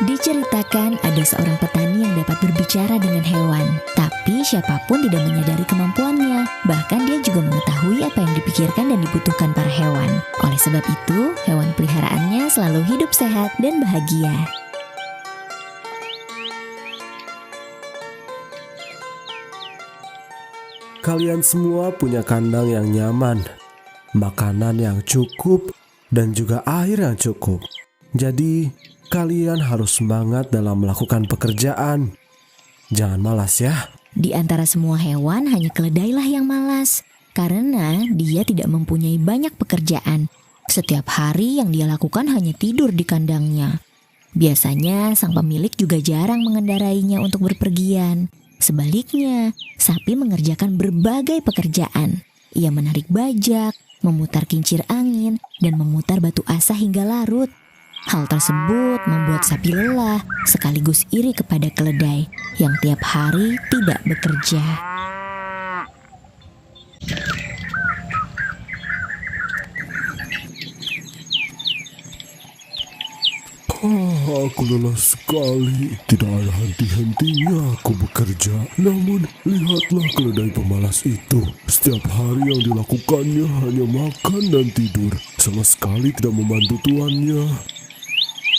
Diceritakan ada seorang petani yang dapat berbicara dengan hewan, tapi siapapun tidak menyadari kemampuannya. Bahkan dia juga mengetahui apa yang dipikirkan dan dibutuhkan para hewan. Oleh sebab itu, hewan peliharaannya selalu hidup sehat dan bahagia. Kalian semua punya kandang yang nyaman, makanan yang cukup, dan juga air yang cukup. Jadi, kalian harus semangat dalam melakukan pekerjaan. Jangan malas ya. Di antara semua hewan, hanya keledailah yang malas. Karena dia tidak mempunyai banyak pekerjaan. Setiap hari yang dia lakukan hanya tidur di kandangnya. Biasanya, sang pemilik juga jarang mengendarainya untuk berpergian. Sebaliknya, sapi mengerjakan berbagai pekerjaan. Ia menarik bajak, memutar kincir angin, dan memutar batu asah hingga larut. Hal tersebut membuat sapi lelah sekaligus iri kepada keledai yang tiap hari tidak bekerja. Aku lelah sekali. Tidak ada henti-hentinya aku bekerja. Namun, lihatlah keledai pemalas itu. Setiap hari yang dilakukannya hanya makan dan tidur. Sama sekali tidak membantu tuannya.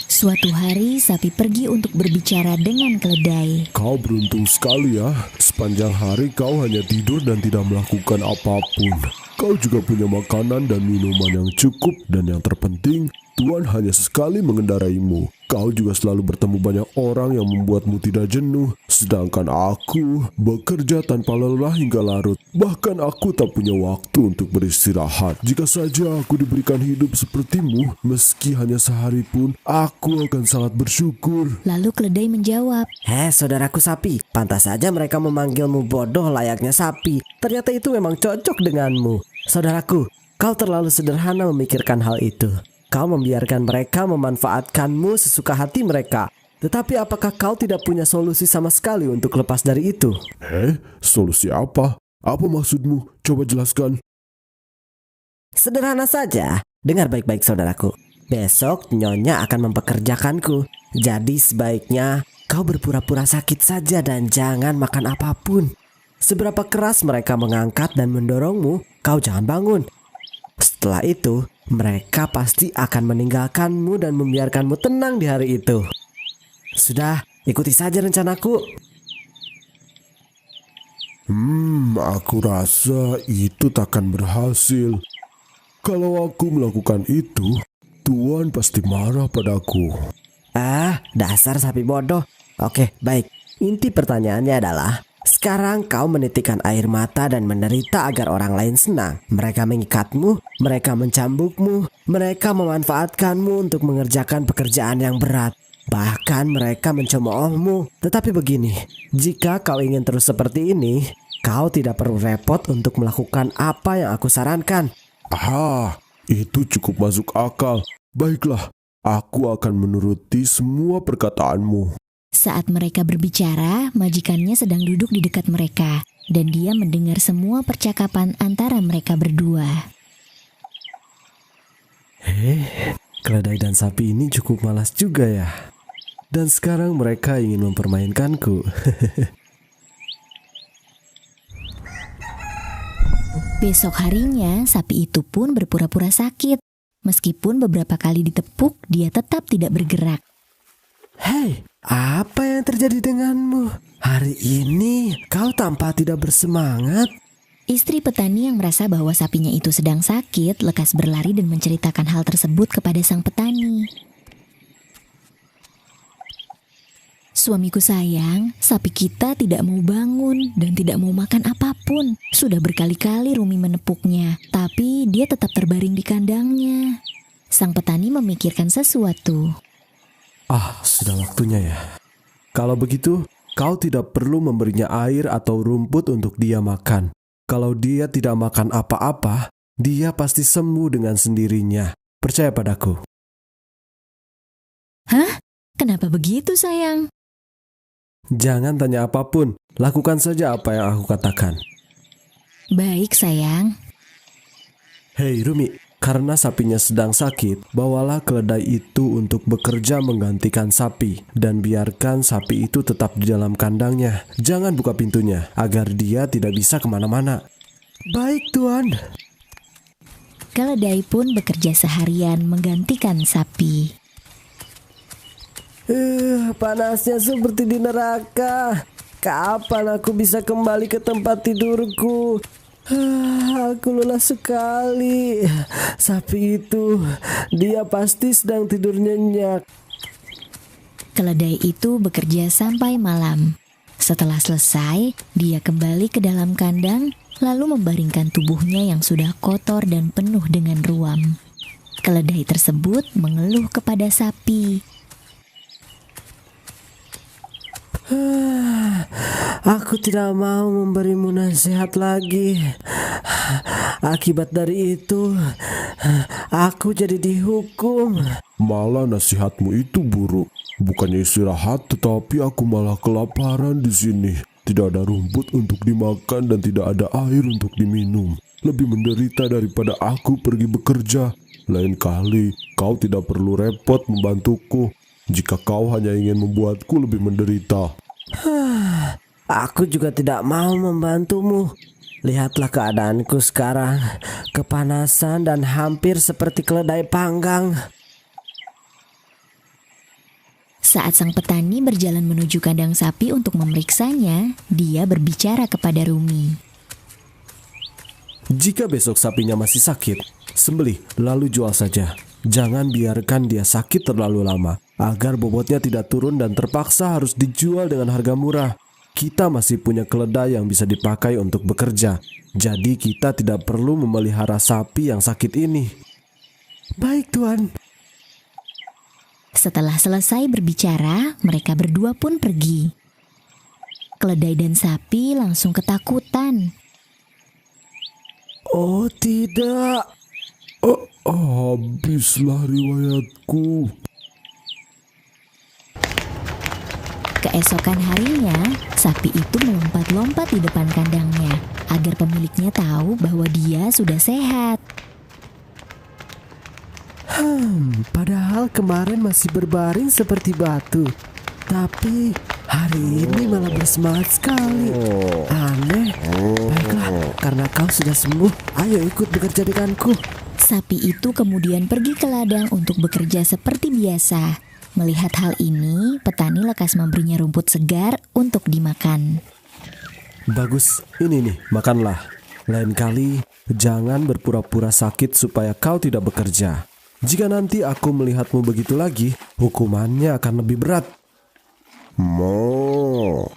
Suatu hari, sapi pergi untuk berbicara dengan keledai. Kau beruntung sekali ya. Sepanjang hari kau hanya tidur dan tidak melakukan apapun. Kau juga punya makanan dan minuman yang cukup. Dan yang terpenting, Tuhan hanya sekali mengendaraimu. Kau juga selalu bertemu banyak orang yang membuatmu tidak jenuh. Sedangkan aku bekerja tanpa lelah hingga larut. Bahkan aku tak punya waktu untuk beristirahat. Jika saja aku diberikan hidup sepertimu, meski hanya sehari pun, aku akan sangat bersyukur. Lalu keledai menjawab, Saudaraku sapi, pantas saja mereka memanggilmu bodoh layaknya sapi. Ternyata itu memang cocok denganmu. Saudaraku, kau terlalu sederhana memikirkan hal itu. Kau membiarkan mereka memanfaatkanmu sesuka hati mereka. Tetapi apakah kau tidak punya solusi sama sekali untuk lepas dari itu? Solusi apa? Apa maksudmu? Coba jelaskan. Sederhana saja. Dengar baik-baik saudaraku. Besok Nyonya akan mempekerjakanku. Jadi sebaiknya kau berpura-pura sakit saja dan jangan makan apapun. Seberapa keras mereka mengangkat dan mendorongmu, kau jangan bangun. Setelah itu, mereka pasti akan meninggalkanmu dan membiarkanmu tenang di hari itu. Sudah, ikuti saja rencanaku. Aku rasa itu takkan berhasil. Kalau aku melakukan itu, Tuhan pasti marah padaku. Dasar sapi bodoh. Oke, baik. Inti pertanyaannya adalah, sekarang kau menitikkan air mata dan menderita agar orang lain senang. Mereka mengikatmu, mereka mencambukmu, mereka memanfaatkanmu untuk mengerjakan pekerjaan yang berat. Bahkan mereka mencemoohmu. Tetapi begini, jika kau ingin terus seperti ini, kau tidak perlu repot untuk melakukan apa yang aku sarankan. Itu cukup masuk akal. Baiklah, aku akan menuruti semua perkataanmu. saat mereka berbicara, majikannya sedang duduk di dekat mereka, dan dia mendengar semua percakapan antara mereka berdua. Keledai dan sapi ini cukup malas juga ya. Dan sekarang mereka ingin mempermainkanku. Besok harinya, sapi itu pun berpura-pura sakit. Meskipun beberapa kali ditepuk, dia tetap tidak bergerak. Hei, apa yang terjadi denganmu? Hari ini kau tampak tidak bersemangat. Istri petani yang merasa bahwa sapinya itu sedang sakit, lekas berlari dan menceritakan hal tersebut kepada sang petani. Suamiku sayang, sapi kita tidak mau bangun dan tidak mau makan apapun. Sudah berkali-kali Rumi menepuknya, tapi dia tetap terbaring di kandangnya. Sang petani memikirkan sesuatu. Sudah waktunya ya. Kalau begitu, kau tidak perlu memberinya air atau rumput untuk dia makan. Kalau dia tidak makan apa-apa, dia pasti sembuh dengan sendirinya. Percaya padaku. Hah? Kenapa begitu sayang? Jangan tanya apapun, lakukan saja apa yang aku katakan. Baik sayang. Hei Rumi, Karena sapinya sedang sakit, bawalah keledai itu untuk bekerja menggantikan sapi. Dan biarkan sapi itu tetap di dalam kandangnya. Jangan buka pintunya, agar dia tidak bisa kemana-mana. Baik, Tuan. Keledai pun bekerja seharian menggantikan sapi. Panasnya seperti di neraka. Kapan aku bisa kembali ke tempat tidurku? Aku lelah sekali. Sapi itu, dia pasti sedang tidur nyenyak. Keledai itu bekerja sampai malam. Setelah selesai, dia kembali ke dalam kandang, lalu membaringkan tubuhnya yang sudah kotor dan penuh dengan ruam. Keledai tersebut mengeluh kepada sapi. Aku tidak mau memberimu nasihat lagi. Akibat dari itu, aku jadi dihukum. Malah nasihatmu itu buruk. Bukannya istirahat, tetapi aku malah kelaparan di sini. Tidak ada rumput untuk dimakan dan tidak ada air untuk diminum. Lebih menderita daripada aku pergi bekerja. Lain kali, kau tidak perlu repot membantuku. Jika kau hanya ingin membuatku lebih menderita. Aku juga tidak mau membantumu. Lihatlah keadaanku sekarang. Kepanasan dan hampir seperti keledai panggang. Saat sang petani berjalan menuju kandang sapi untuk memeriksanya, dia berbicara kepada Rumi. Jika besok sapinya masih sakit, sembelih lalu jual saja. Jangan biarkan dia sakit terlalu lama, agar bobotnya tidak turun dan terpaksa harus dijual dengan harga murah. Kita masih punya keledai yang bisa dipakai untuk bekerja, jadi kita tidak perlu memelihara sapi yang sakit ini. Baik, Tuan. Setelah selesai berbicara, mereka berdua pun pergi. Keledai dan sapi langsung ketakutan. Oh tidak. Habislah riwayatku. Keesokan harinya, sapi itu melompat-lompat di depan kandangnya agar pemiliknya tahu bahwa dia sudah sehat. Padahal kemarin masih berbaring seperti batu, tapi hari ini malah bersemangat sekali. Aneh. Baiklah, karena kau sudah sembuh, ayo ikut bekerja denganku. Sapi itu kemudian pergi ke ladang untuk bekerja seperti biasa. Melihat hal ini, petani lekas memberinya rumput segar untuk dimakan. Bagus, ini nih, makanlah. Lain kali, jangan berpura-pura sakit supaya kau tidak bekerja. Jika nanti aku melihatmu begitu lagi, hukumannya akan lebih berat. Mo.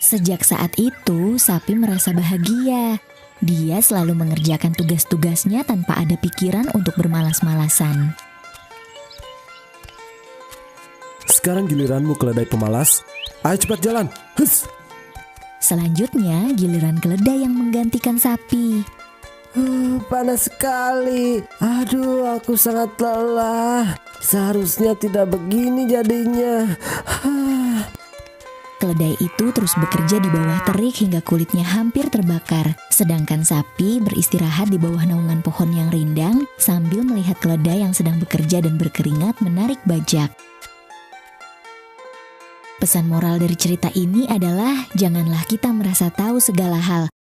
Sejak saat itu, sapi merasa bahagia. Dia selalu mengerjakan tugas-tugasnya tanpa ada pikiran untuk bermalas-malasan. Sekarang giliranmu keledai pemalas. Ayo cepat jalan. Hus. Selanjutnya, giliran keledai yang menggantikan sapi. Panas sekali. Aduh, aku sangat lelah. Seharusnya tidak begini jadinya. Keledai itu terus bekerja di bawah terik hingga kulitnya hampir terbakar. Sedangkan sapi beristirahat di bawah naungan pohon yang rindang sambil melihat keledai yang sedang bekerja dan berkeringat menarik bajak. Pesan moral dari cerita ini adalah janganlah kita merasa tahu segala hal.